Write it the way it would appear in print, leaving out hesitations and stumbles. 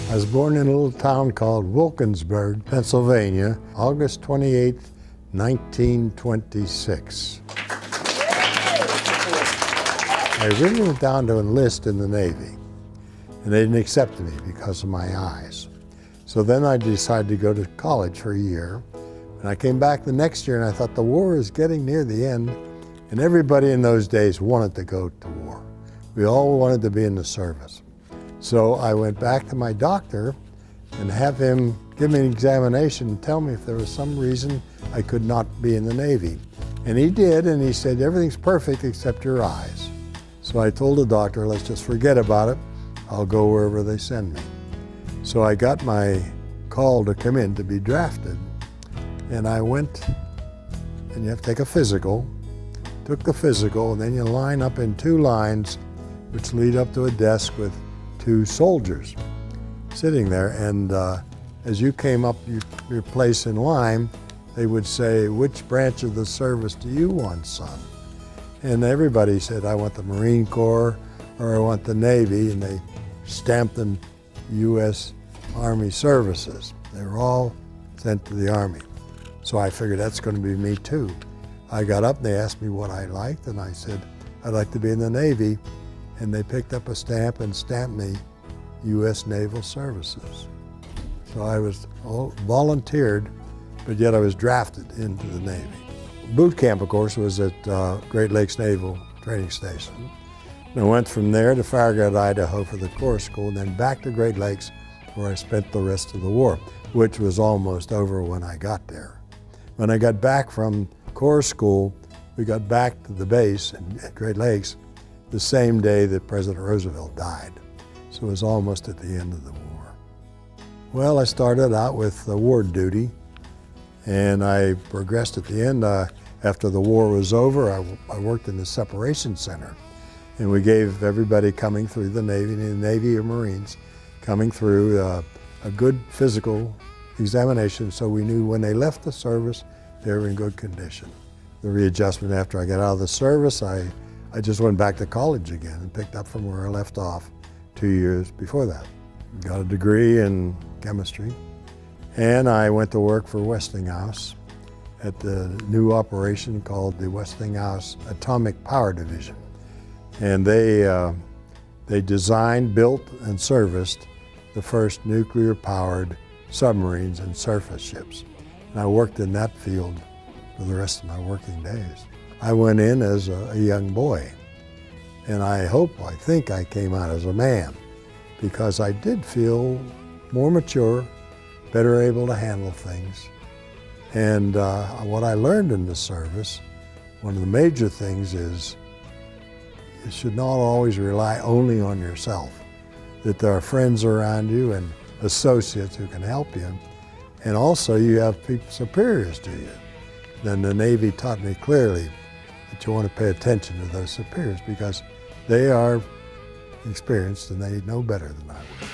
I was born in a little town called Wilkinsburg, Pennsylvania, August 28, 1926. I originally went down to enlist in the Navy, and they didn't accept me because of my eyes. So then I decided to go to college for a year, and I came back the next year, and I thought the war is getting near the end, and everybody in those days wanted to go to war. We all wanted to be in the service. So I went back to my doctor and have him give me an examination and tell me if there was some reason I could not be in the Navy. And he did, and he said, everything's perfect except your eyes. So I told the doctor, let's just forget about it. I'll go wherever they send me. So I got my call to come in to be drafted, and I went, and you have to take a physical. Took the physical, and then you line up in two lines which lead up to a desk with two soldiers sitting there, and as you came up your place in line, they would say, which branch of the service do you want, son? And everybody said, I want the Marine Corps or I want the Navy, and they stamped in U.S. Army services. They were all sent to the Army. So I figured that's going to be me too. I got up and they asked me what I liked, and I said, I'd like to be in the Navy. And they picked up a stamp and stamped me U.S. Naval Services. So I was volunteered, but yet I was drafted into the Navy. Boot camp, of course, was at Great Lakes Naval Training Station. And I went from there to Farragut, Idaho for the Corps School, and then back to Great Lakes, where I spent the rest of the war, which was almost over when I got there. When I got back from Corps School, we got back to the base at Great Lakes the same day that President Roosevelt died. So it was almost at the end of the war. Well, I started out with ward duty, and I progressed at the end. After the war was over, I worked in the separation center, and we gave everybody coming through the Navy or Marines, coming through a good physical examination, so we knew when they left the service, they were in good condition. The readjustment after I got out of the service, I just went back to college again and picked up from where I left off 2 years before that. Got a degree in chemistry, and I went to work for Westinghouse at the new operation called the Westinghouse Atomic Power Division. And they designed, built, and serviced the first nuclear-powered submarines and surface ships. And I worked in that field for the rest of my working days. I went in as a young boy, and I think I came out as a man, because I did feel more mature, better able to handle things. And what I learned in the service, one of the major things is you should not always rely only on yourself, that there are friends around you and associates who can help you, and also you have people superiors to you. Then the Navy taught me clearly that you want to pay attention to those superiors because they are experienced and they know better than I do.